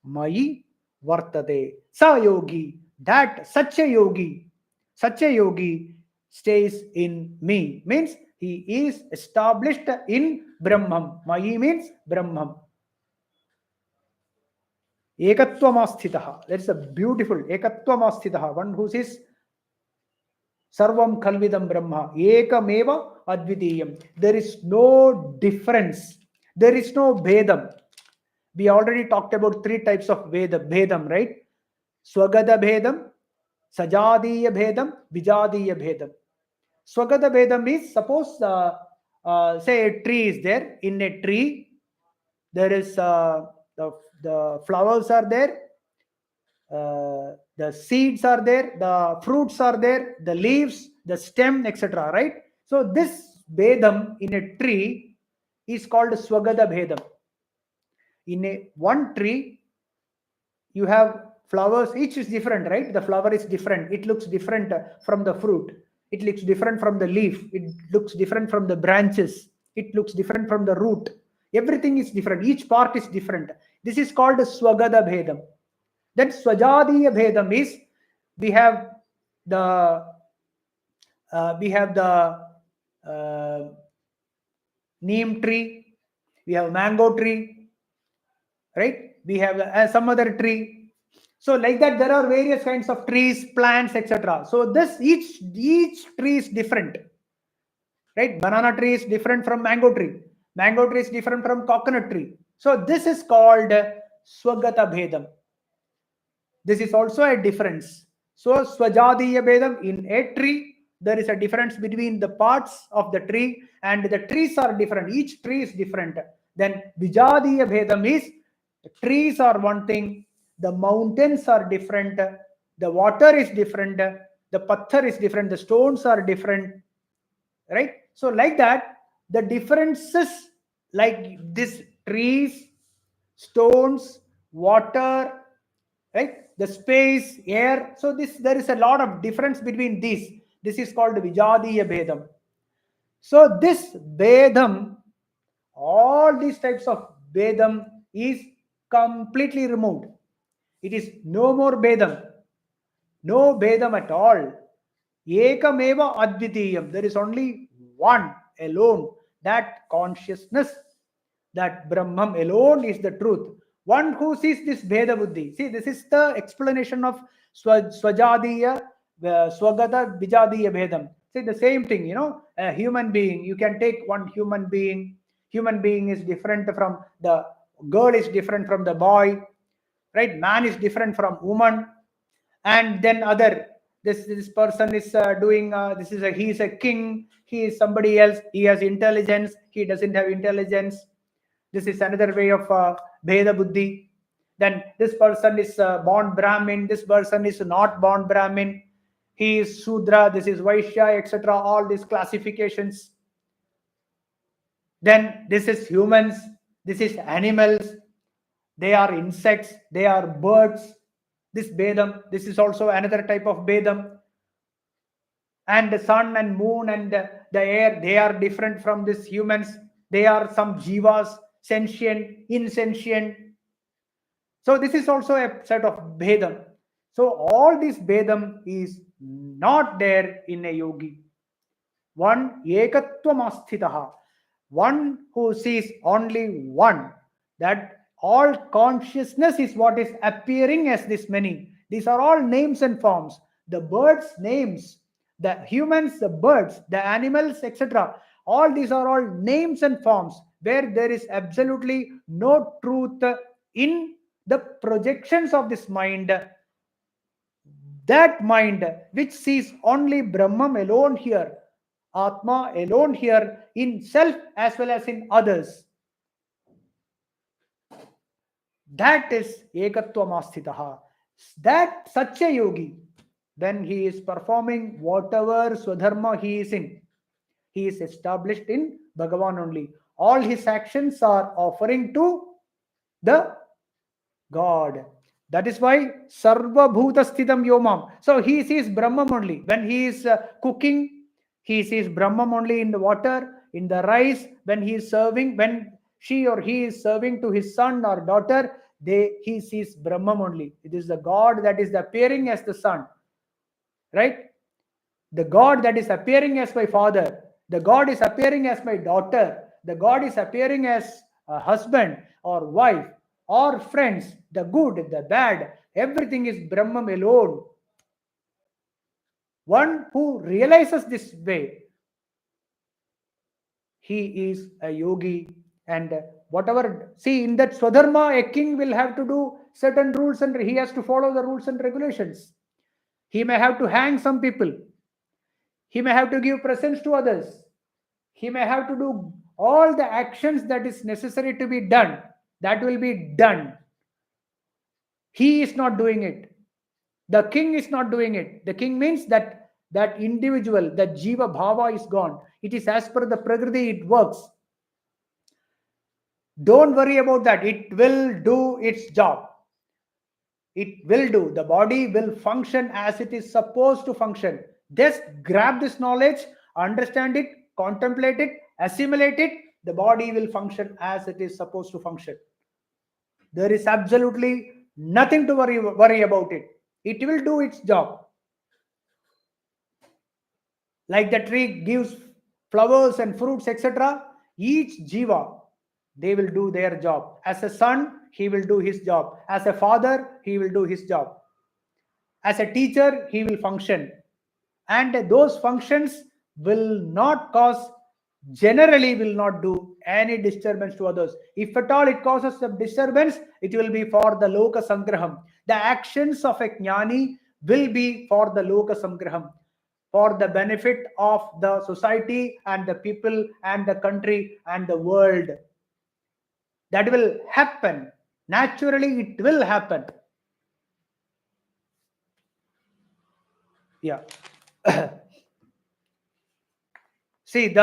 Mai Vartate. Sa yogi, that such a yogi stays in me. Means he is established in Brahman. Mai means Brahman. Ekatvamasthitaha. That's a beautiful Ekatvamasthitaha. One who says Sarvam Khalvidam Brahma. Ekameva Advitiyam. There is no difference. There is no Bhedam. We already talked about three types of Bhedam, right? Swagada Bhedam, Sajadiya Bhedam, Vijadiya Bhedam. Swagada Bhedam is, suppose, say a tree is there. In a tree, there is the flowers are there, the seeds are there, the fruits are there, the leaves, the stem, etc. Right? So this Bhedam in a tree is called Swagada Bhedam. In a one tree, you have flowers, each is different, right? The flower is different. It looks different from the fruit. It looks different from the leaf. It looks different from the branches. It looks different from the root. Everything is different. Each part is different. This is called Swagada Bhedam. Then Swajadiya Bhedam is, we have the neem tree, we have mango tree, right? We have some other tree. So like that, there are various kinds of trees, plants, etc. So this each tree is different, right? Banana tree is different from mango tree. Mango tree is different from coconut tree. So this is called Swagata Bhedam. This is also a difference. So Swajadiya Bedam, in a tree, there is a difference between the parts of the tree, and the trees are different. Each tree is different. Then Vijadiya Bedam is the trees are one thing, the mountains are different, the water is different, the patthar is different, the stones are different, right? So like that, the differences like this trees, stones, water, right? The space, air. So there is a lot of difference between these. This is called Vijadiya Bedam. So this Bedam, all these types of Bedam is completely removed. It is no more Bedam. No Bedam at all. Ekameva Advitiyam. There is only one alone. That consciousness, that Brahman alone is the truth. One who sees this Bheda Buddhi. See, this is the explanation of Swajadiya, Swagata, Vijadiya Bhedam. See, the same thing, a human being. You can take one human being. Human being is different from the girl, is different from the boy, right? Man is different from woman. And then this person is doing he is a king, he is somebody else, he has intelligence, he doesn't have intelligence. This is another way of Bheda Buddhi. Then this person is born Brahmin, this person is not born Brahmin, he is Sudra, this is Vaishya, etc. All these classifications. Then this is humans, this is animals, they are insects, they are birds. This Bedam, this is also another type of Bedam. And the sun and moon and the air, they are different from these humans. They are some jivas, sentient, insentient. So this is also a set of Bedam. So all this Bedam is not there in a yogi. One ekatvam asthitaha, one who sees only one, that all consciousness is what is appearing as this many. These are all names and forms. The birds' names, the humans, the birds, the animals, etc. All these are all names and forms where there is absolutely no truth in the projections of this mind. That mind which sees only Brahman alone here, Atma alone here, in self as well as in others. That is Ekatvamasthitaha. That such a yogi, when he is performing whatever Swadharma he is in, he is established in Bhagavan only. All his actions are offering to the God. That is why Sarva Bhuta Sthidam Yomam. So he sees Brahman only. When he is cooking, he sees Brahman only in the water, in the rice. When he is serving, when she or he is serving to his son or daughter, he sees Brahman only. It is the God that is appearing as the son, right? The God that is appearing as my father, the God is appearing as my daughter, the God is appearing as a husband or wife or friends, the good, the bad, everything is Brahman alone. One who realizes this way, he is a yogi. And whatever, see, in that Swadharma, a king will have to do certain rules and he has to follow the rules and regulations. He may have to hang some people. He may have to give presents to others. He may have to do all the actions that is necessary to be done. That will be done. He is not doing it. The king is not doing it. The king means that individual, that jiva bhava is gone. It is as per the prakriti, it works. Don't worry about that. It will do its job. It will do. The body will function as it is supposed to function. Just grab this knowledge, understand it, contemplate it, assimilate it. The body will function as it is supposed to function. There is absolutely nothing to worry about it. It will do its job. Like the tree gives flowers and fruits, etc. Each jiva, they will do their job. As a son, he will do his job. As a father, he will do his job. As a teacher, he will function. And those functions will not cause, generally will not do any disturbance to others. If at all it causes some disturbance, it will be for the loka sangraham, The actions of a jnani will be for the loka samgraham, for the benefit of the society and the people and the country and the world. That will happen. Naturally, it will happen. Yeah. See,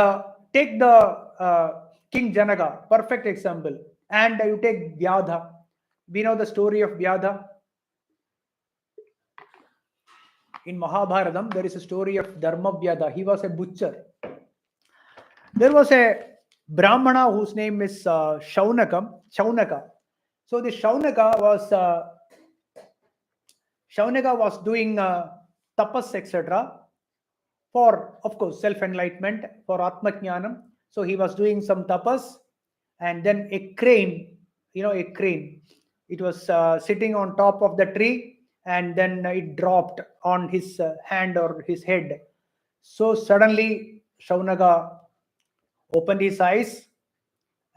take the King Janaka, perfect example. And you take Vyadha. We know the story of Vyadha. In Mahabharatam, there is a story of Dharma Vyadha. He was a butcher. There was a Brahmana whose name is Shaunaka. So the Shaunaka was doing tapas, etc. for, of course, self-enlightenment, for Atmajnanam. So he was doing some tapas, and then a crane, it was sitting on top of the tree, and then it dropped on his hand or his head. So suddenly Shaunaka opened his eyes,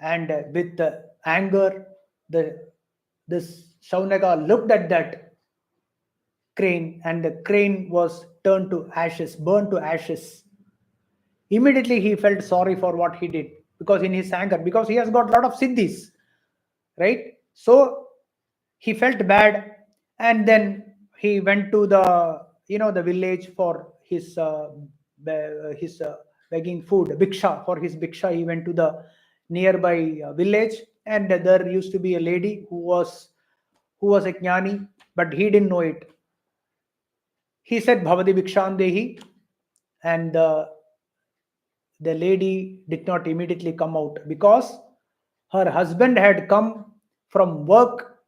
and with anger, this Shaunaka looked at that crane, and the crane was turned to ashes, burned to ashes. Immediately he felt sorry for what he did, because in his anger, because he has got a lot of siddhis, right? So he felt bad, and then he went to the village for his begging food, biksha, for his biksha. He went to the nearby village, and there used to be a lady who was a jnani, but he didn't know it. He said, Bhavati Bhikshan Dehi, and the lady did not immediately come out, because her husband had come from work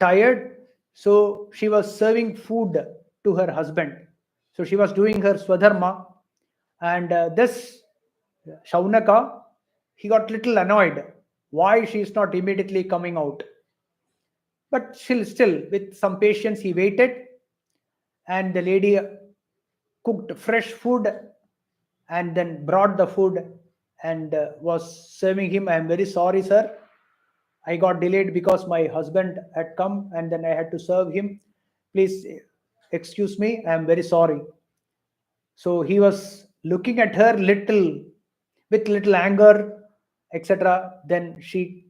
tired. So she was serving food to her husband. So she was doing her swadharma, and this Shaunaka, he got little annoyed why she is not immediately coming out. But still, with some patience, he waited, and the lady cooked fresh food and then brought the food and was serving him. I am very sorry, sir. I got delayed because my husband had come and then I had to serve him. Please excuse me. I am very sorry. So he was looking at her with little anger, etc. Then she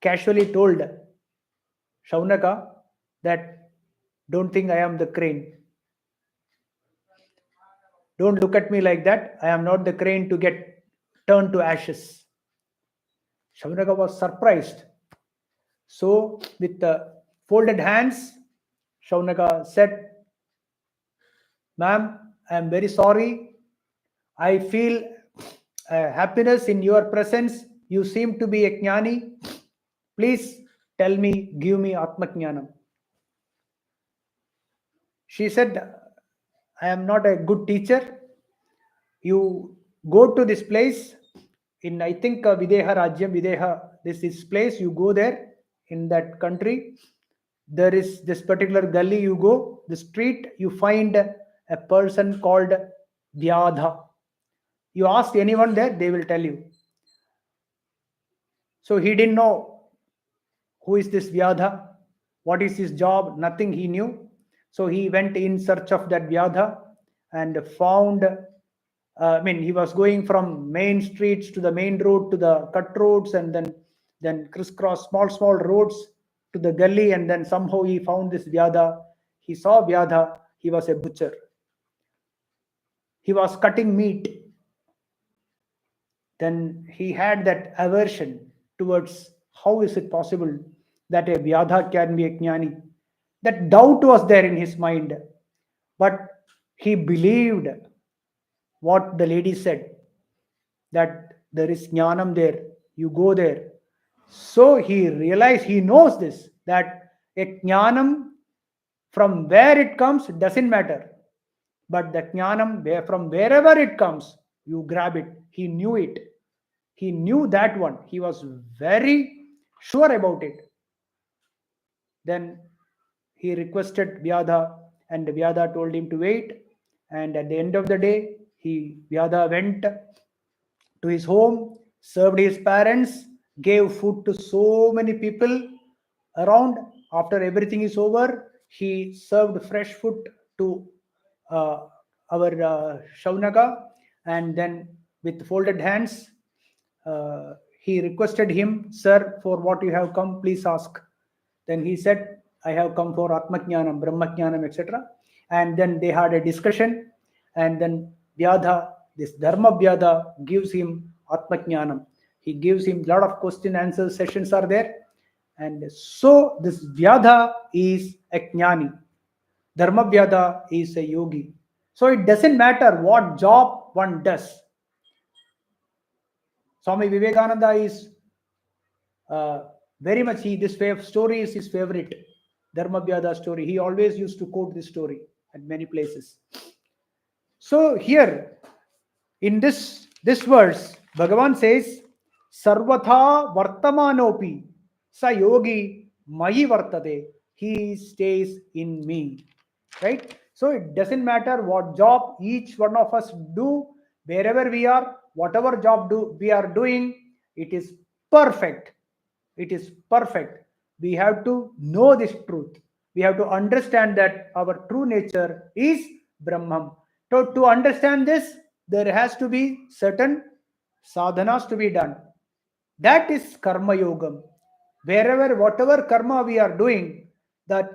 casually told Shaunaka that, don't think I am the crane. Don't look at me like that. I am not the crane to get turned to ashes. Shaunaka was surprised. So, with the folded hands, Shaunaka said, Ma'am, I am very sorry. I feel happiness in your presence. You seem to be a jnani. Please tell me, give me Atmajnanam. She said, I am not a good teacher. You go to this place in, I think, Videha Rajyam, Videha, this place, you go there in that country. There is this particular gully, you go, the street, you find a person called Vyadha. You ask anyone there, they will tell you. So he didn't know who is this Vyadha, what is his job, nothing he knew. So he went in search of that Vyadha and found, he was going from main streets to the main road to the cut roads, and then crisscross small roads to the gully, and then somehow he found this Vyadha. He saw Vyadha. He was a butcher. He was cutting meat. Then he had that aversion towards, how is it possible that a Vyadha can be a jnani? That doubt was there in his mind. But he believed what the lady said, that there is jnanam there, you go there. So he realized, he knows this, that a jnanam, from where it comes doesn't matter, but the jnanam, from wherever it comes, you grab it. He knew it. He knew that one. He was very sure about it. Then he requested Vyadha, and Vyadha told him to wait. And at the end of the day, Vyadha went to his home, served his parents, gave food to so many people around. After everything is over, he served fresh food to our Shaunaka, and then with folded hands, he requested him, Sir, for what you have come, please ask. Then he said, I have come for Atmajnanam, Brahmajnanam, etc. And then they had a discussion, and then Vyadha, this Dharma Vyadha, gives him Atmajnanam. He gives him a lot of question answer sessions are there. And so this Vyadha is a Jnani. Dharma Vyadha is a yogi. So it doesn't matter what job one does. Swami Vivekananda is very much, this story is his favorite, Dharma Vyadha story. He always used to quote this story at many places. So here, in this verse, Bhagavan says, Sarvatha Vartamanopi Sa Yogi Mayi Vartade. He stays in me. Right? So it doesn't matter what job each one of us do, wherever we are, whatever job we are doing, it is perfect. It is perfect. We have to know this truth. We have to understand that our true nature is Brahman. To understand this, there has to be certain sadhanas to be done. That is karma yogam. Wherever, whatever karma we are doing, that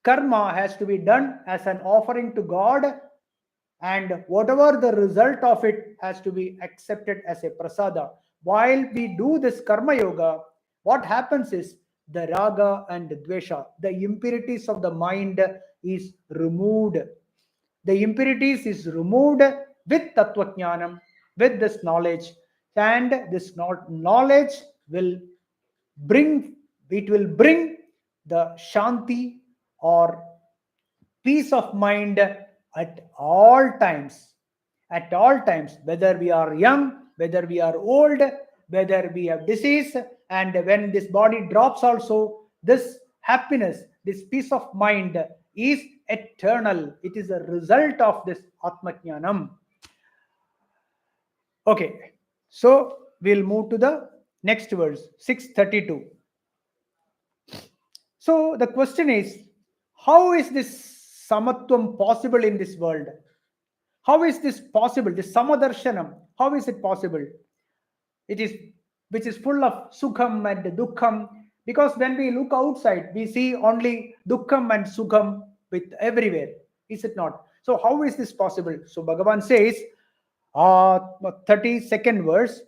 karma has to be done as an offering to God, and whatever the result of it has to be accepted as a prasada. While we do this karma yoga, what happens is the raga and the dvesha, the impurities of the mind is removed. The impurities is removed with Tattvajnanam, with this knowledge, and this knowledge will bring the Shanti or peace of mind at all times. At all times, whether we are young, whether we are old, whether we have disease, and when this body drops also, this happiness, this peace of mind is eternal. It is a result of this Atmajnanam. Okay, so we'll move to the next verse, 632. So the question is, how is this samatvam possible in this world? How is this possible? This samadarshanam, how is it possible? It is, which is full of sukham and dukkham, because when we look outside, we see only dukkham and sukham with everywhere. Is it not? So how is this possible? So Bhagavan says, 32nd verse,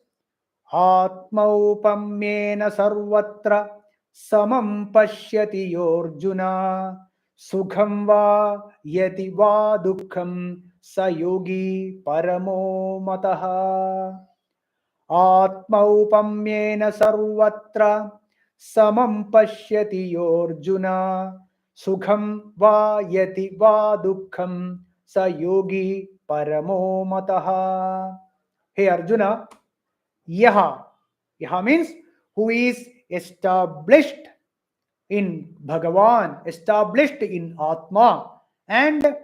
Atmaupamyena sarvatra samam pashyati yorjuna sukham va yati va dukkham sa yogi paramo mataha. Atmaupamyena sarvatra samam pashyati yorjuna sukham va yati va dukkham sa yogi paramo mataha. Hey Arjuna, Yaha. Yaha means who is established in Bhagavan, established in Atma, and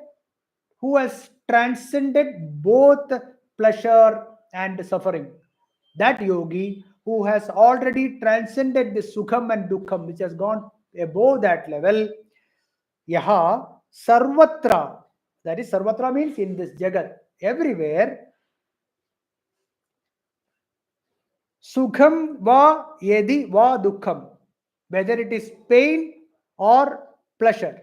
who has transcended both pleasure and suffering. That yogi who has already transcended the sukham and dukkham, which has gone above that level, Yaha sarvatra. That is, sarvatra means in this jagat, everywhere. Sukham va yedi va dukkham, whether it is pain or pleasure,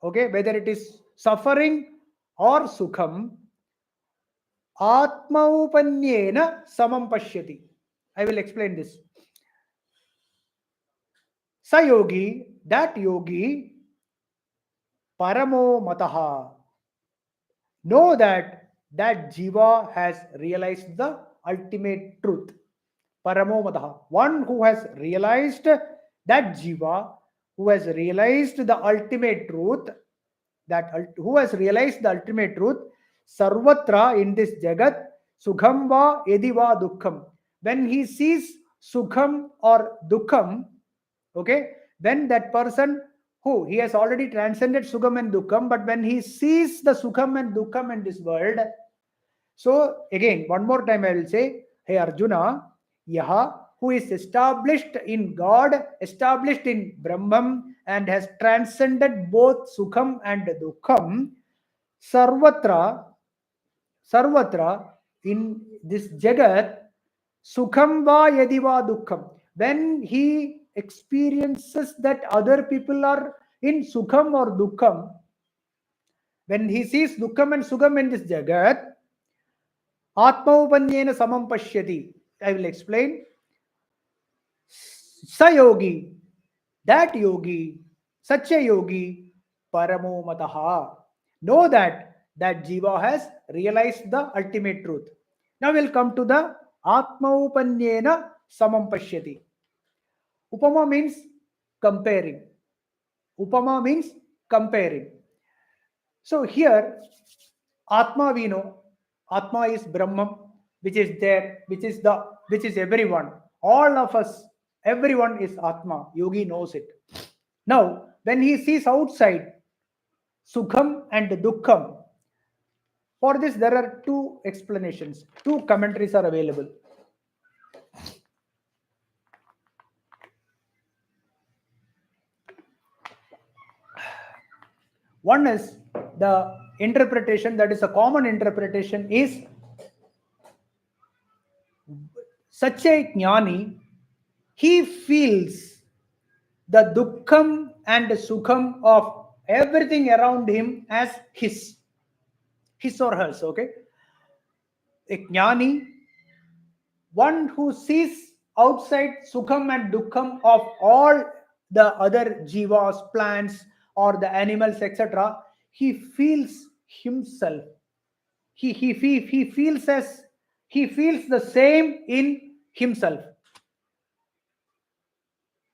okay, whether it is suffering or sukham, atmaupanyena samam pashyati. I will explain this. Sayogi, that yogi, paramo mataha, know that jiva has realized the ultimate truth. Paramo mataha, one who has realized that jiva, who has realized the ultimate truth, who has realized the ultimate truth, sarvatra, in this jagat, sukham va yadi va dukkham, when he sees sukham or dukkham, okay, when that person who he has already transcended sukham and dukkham, but when he sees the sukham and dukkham in this world, so again one more time I will say, hey Arjuna, Yaha, who is established in God, established in Brahman, and has transcended both Sukham and Dukkham, Sarvatra, Sarvatra, in this Jagat, Sukham va yadiva Dukkham. When he experiences that other people are in Sukham or Dukkham, when he sees Dukkham and Sukham in this Jagat, Atmaupanyena samam pashyati. I will explain. Sayogi, that yogi, such a yogi, paramo mataha. Know that that jiva has realized the ultimate truth. Now we'll come to the Atmaupanyena samam pashyati. Upama means comparing. Upama means comparing. So here, Atma we know, Atma is Brahman, which is there, which is everyone. All of us, everyone is Atma. Yogi knows it. Now, when he sees outside Sukham and Dukkham, for this there are two explanations, two commentaries are available. One is the interpretation, that is a common interpretation, is such a jnani, he feels the dukkham and sukham of everything around him as his or hers. Okay, a jnani, one who sees outside sukham and dukkham of all the other jivas, plants, or the animals, etc., he feels himself. He feels as he feels the same in himself.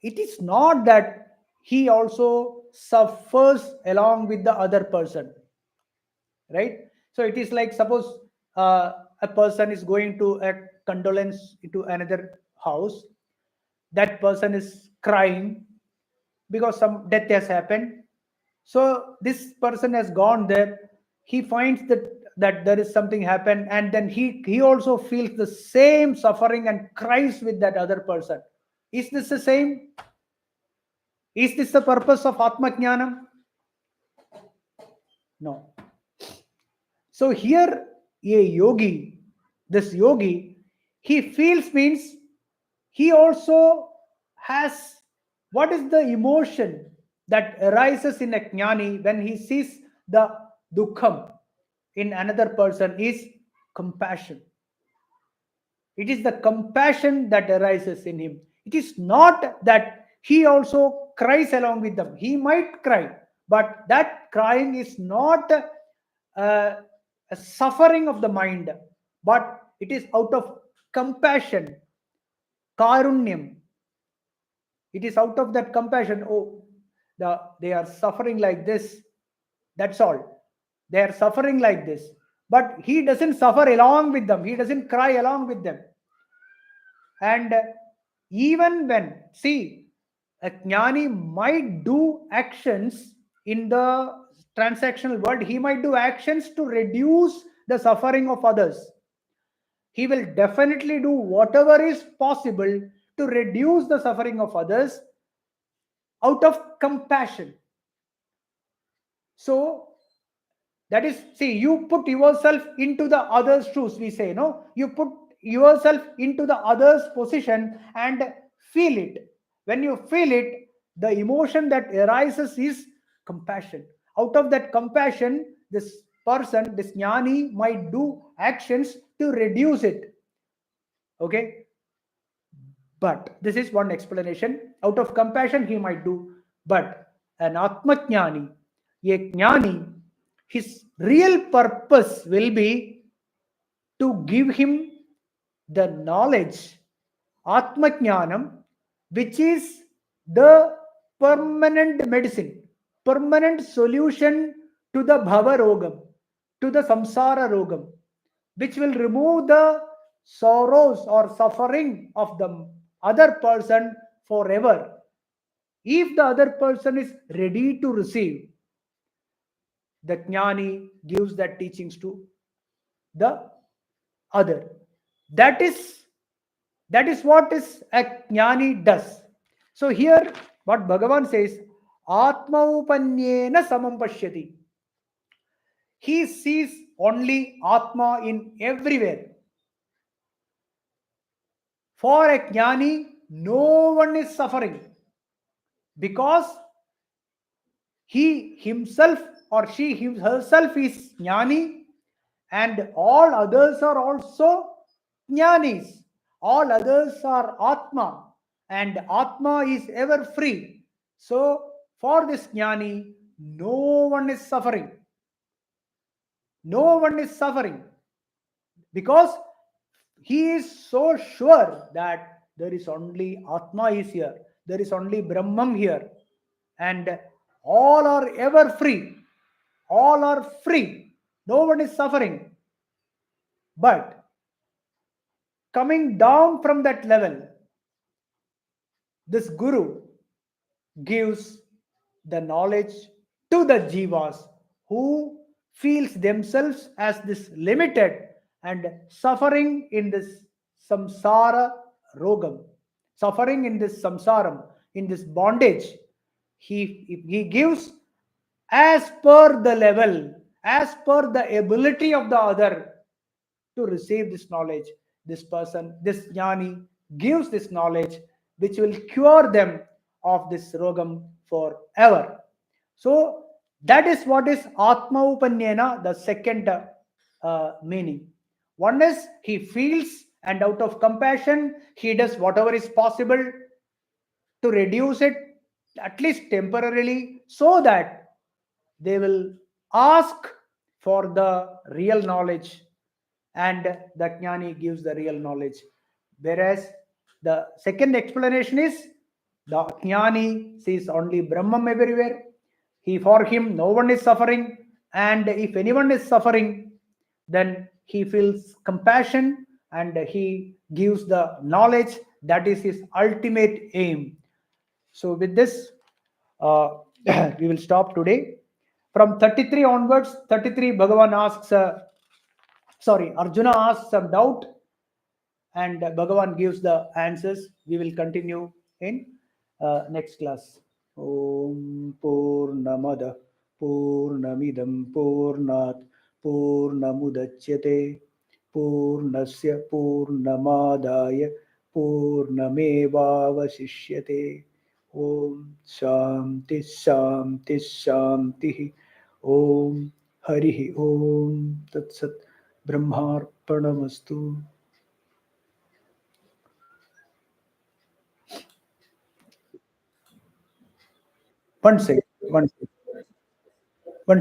It is not that he also suffers along with the other person, right? So it is like, suppose a person is going to a condolence to another house. That person is crying because some death has happened. So this person has gone there. He finds that there is something happened, and then he also feels the same suffering and cries with that other person. Is this the same? Is this the purpose of Atma Jnanam? No. So here, a yogi, this yogi, he feels means he also has, what is the emotion that arises in a jnani when he sees the dukkham in another person is compassion. It is the compassion that arises in him. It is not that he also cries along with them. He might cry, but that crying is not a suffering of the mind, but it is out of compassion, karunyam. It is out of that compassion. Oh, they are suffering like this. That's all. They are suffering like this. But he doesn't suffer along with them. He doesn't cry along with them. And even when, see, a jnani might do actions in the transactional world, he might do actions to reduce the suffering of others. He will definitely do whatever is possible to reduce the suffering of others out of compassion. So that is, see, you put yourself into the other's shoes, we say, no? You put yourself into the other's position and feel it. When you feel it, the emotion that arises is compassion. Out of that compassion, this person, this jnani, might do actions to reduce it. Okay? But this is one explanation. Out of compassion, he might do. But an Atmajnani, a Jnani, his real purpose will be to give him the knowledge, Atmajnanam, which is the permanent medicine, permanent solution to the Bhava Rogam, to the Samsara Rogam, which will remove the sorrows or suffering of the other person forever. If the other person is ready to receive, the Jnani gives that teachings to the other. That is That is what is a jnani does. So here, what Bhagavan says, Atma upanyena samam pashyati. He sees only Atma in everywhere. For a jnani, no one is suffering because he himself or she herself is jnani, and all others are also jnanis. All others are Atma, and Atma is ever free. So, for this jnani, no one is suffering. No one is suffering because he is so sure that there is only Atma is here, there is only Brahman here, and all are ever free. All are free. No one is suffering. But coming down from that level, this Guru gives the knowledge to the jivas who feels themselves as this limited and suffering in this samsara rogam, suffering in this samsaram, in this bondage. He gives as per the level, as per the ability of the other to receive this knowledge. This person, this jnani, gives this knowledge which will cure them of this rogam forever. So that is what is Atma Upanyena, the second meaning. One is he feels, and out of compassion, he does whatever is possible to reduce it, at least temporarily, so that they will ask for the real knowledge, and the jnani gives the real knowledge. Whereas the second explanation is the jnani sees only Brahman everywhere. For him, no one is suffering, and if anyone is suffering, then he feels compassion and he gives the knowledge. That is his ultimate aim. So, with this, uh, we will stop today. From 33 onwards, 33, Bhagavan asks, Arjuna asks some doubt, and Bhagavan gives the answers. We will continue in next class. Om Purnamada Purnamidam Purnat Purnamudachyate Purnasya Purnamadaya Purnamevavasishyate. Om Shanti Shanti Shanti. Om Harihi Om Tat Sat. Brahmarpanamastu. One second.